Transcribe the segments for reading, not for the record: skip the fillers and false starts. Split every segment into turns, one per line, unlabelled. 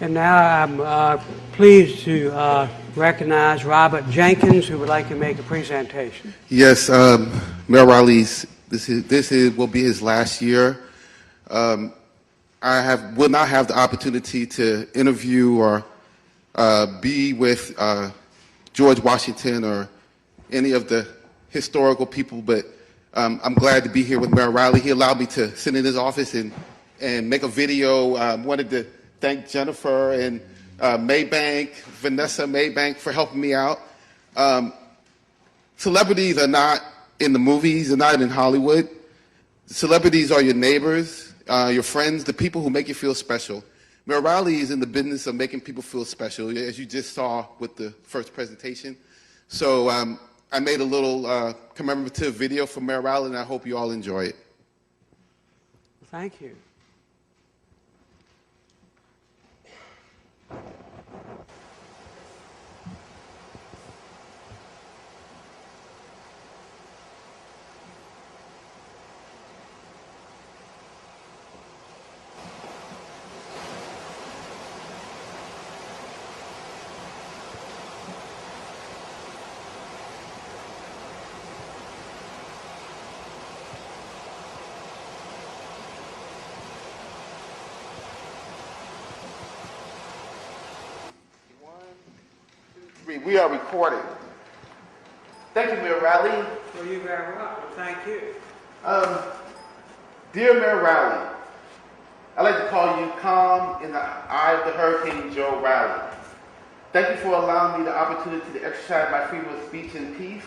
And now I'm pleased to recognize Robert Jenkins, who would like to make a presentation.
Yes, Mayor Riley's. Will be his last year. Will not have the opportunity to interview or be with George Washington or any of the historical people, but I'm glad to be here with Mayor Riley. He allowed me to sit in his office and make a video. Wanted to thank Jennifer and Vanessa Maybank for helping me out. Celebrities are not in the movies, they're not in Hollywood. Celebrities are your neighbors, your friends, the people who make you feel special. Mayor Riley is in the business of making people feel special, as you just saw with the first presentation. So I made a little commemorative video for Mayor Riley, and I hope you all enjoy it.
Thank you.
We are recording. Thank you, Mayor Riley.
Well, you're very welcome. Thank you.
Dear Mayor Riley, I'd like to call you calm in the eye of the Hurricane Joe Riley. Thank you for allowing me the opportunity to exercise my freedom of speech in peace.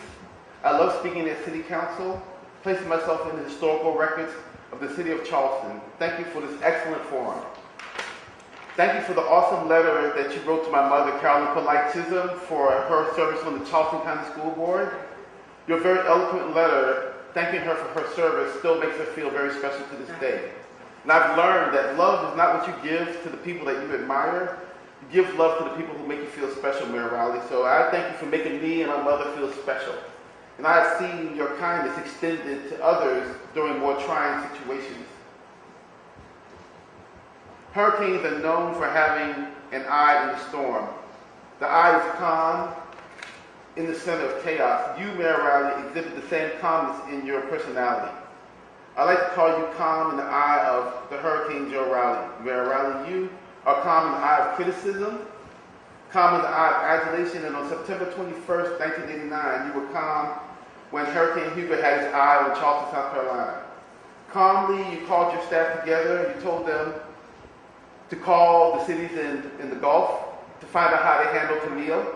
I love speaking at City Council, placing myself in the historical records of the City of Charleston. Thank you for this excellent forum. Thank you for the awesome letter that you wrote to my mother, Carolyn Polite Chisholm, for her service on the Charleston County School Board. Your very eloquent letter thanking her for her service still makes her feel very special to this day. And I've learned that love is not what you give to the people that you admire. You give love to the people who make you feel special, Mayor Riley. So I thank you for making me and my mother feel special. And I have seen your kindness extended to others during more trying situations. Hurricanes are known for having an eye in the storm. The eye is calm in the center of chaos. You, Mayor Riley, exhibit the same calmness in your personality. I like to call you calm in the eye of the Hurricane Joe Riley. Mayor Riley, you are calm in the eye of criticism, calm in the eye of adulation, and on September 21st, 1989, you were calm when Hurricane Hugo had his eye on Charleston, South Carolina. Calmly, you called your staff together, you told them to call the cities in the Gulf to find out how they handled Camille.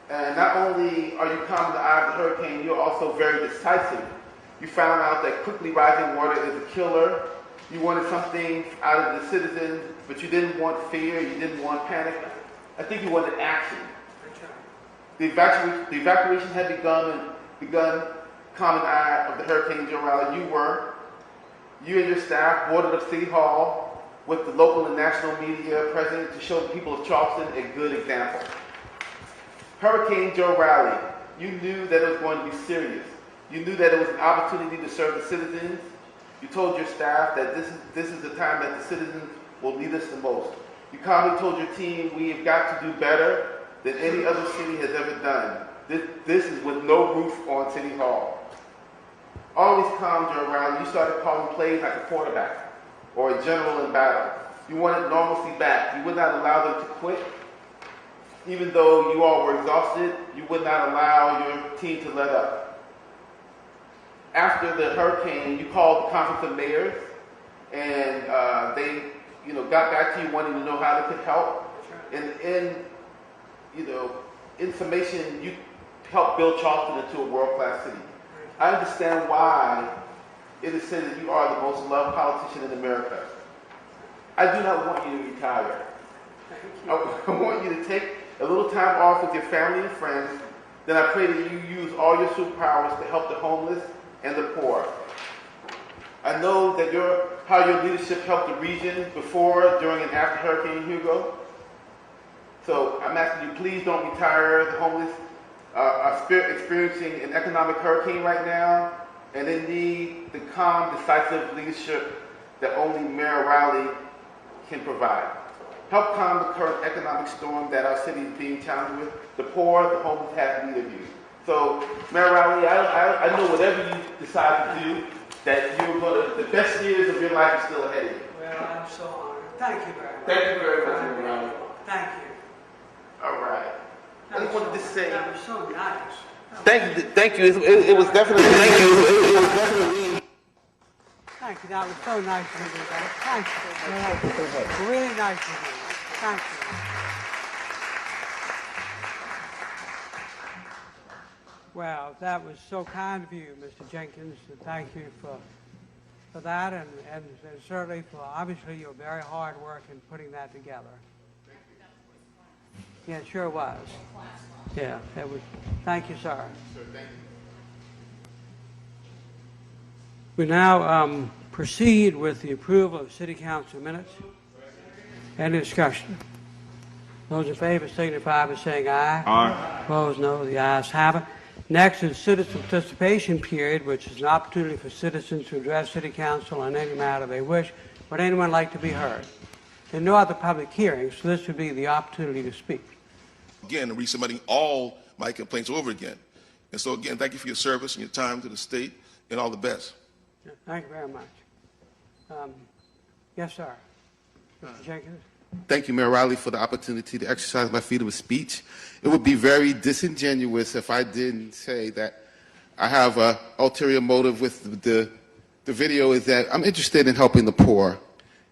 And not only are you calm in the eye of the hurricane, you're also very decisive. You found out that quickly rising water is a killer. You wanted something out of the citizens, but you didn't want fear, you didn't want panic. I think you wanted action. The evacuation had begun calm in the eye of the Hurricane Joe Riley. You and your staff boarded up City Hall with the local and national media present to show the people of Charleston a good example. Hurricane Joe Riley, you knew that it was going to be serious. You knew that it was an opportunity to serve the citizens. You told your staff that this is the time that the citizens will need us the most. You calmly told your team, we have got to do better than any other city has ever done. This is with no roof on City Hall. Always calm, Joe Riley. You started calling plays like a quarterback or a general in battle. You wanted normalcy back. You would not allow them to quit. Even though you all were exhausted, you would not allow your team to let up. After the hurricane, you called the Conference of Mayors, and they got back to you wanting to know how they could help. And in summation, you helped build Charleston into a world-class city. I understand why it is said that you are the most loved politician in America. I do not want you to retire. I want you to take a little time off with your family and friends. Then I pray that you use all your superpowers to help the homeless and the poor. I know that how your leadership helped the region before, during, and after Hurricane Hugo. So I'm asking you, please don't retire. The homeless are experiencing an economic hurricane right now, and they need the calm, decisive leadership that only Mayor Riley can provide. Help calm the current economic storm that our city is being challenged with. The poor, the homeless have need of you. So, Mayor Riley, I know whatever you decide to do, that the best years of your life are still ahead of you.
Well, I'm so honored. Thank you very much.
Thank you very much, Mayor Riley.
Thank you.
All right. I just wanted to say.
That was so nice.
Thank you. It was definitely. Thank you. It was definitely.
Thank you. That was so nice of you, guys. Thank you. Really nice of you. Thank you. Well, that was so kind of you, Mr. Jenkins, and thank you for that, and certainly for obviously your very hard work in putting that together. Yeah, it sure was. Yeah, it was. Thank you, sir.
Sir, thank you.
We now proceed with the approval of City Council minutes. Any discussion? Those in favor signify by saying aye.
Aye.
Opposed, no. The ayes have it. Next is citizen participation period, which is an opportunity for citizens to address City Council on any matter they wish. Would anyone like to be heard? There are no other public hearings, so this would be the opportunity to speak.
Again, resubmitting all my complaints over again. And so again, thank you for your service and your time to the state, and all the best.
Thank you very much. Yes, sir. Mr. Jenkins?
Thank you, Mayor Riley, for the opportunity to exercise my freedom of speech. It would be very disingenuous if I didn't say that I have an ulterior motive with the video, is that I'm interested in helping the poor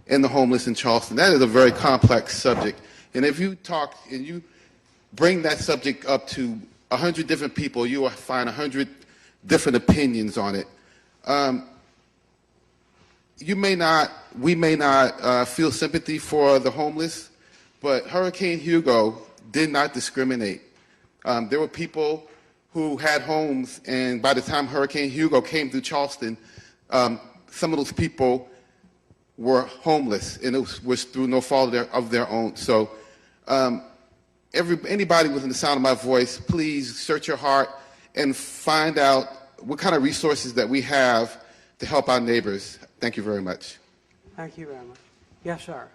and the homeless in Charleston. That is a very complex subject. And if you talk and you bring that subject up to 100 different people, you will find 100 different opinions on it. We may not feel sympathy for the homeless, but Hurricane Hugo did not discriminate. There were people who had homes, and by the time Hurricane Hugo came through Charleston, some of those people were homeless, and it was through no fault of their own. So anybody within the sound of my voice, please search your heart and find out what kind of resources that we have to help our neighbors. Thank you very much.
Thank you very much. Yes, sir.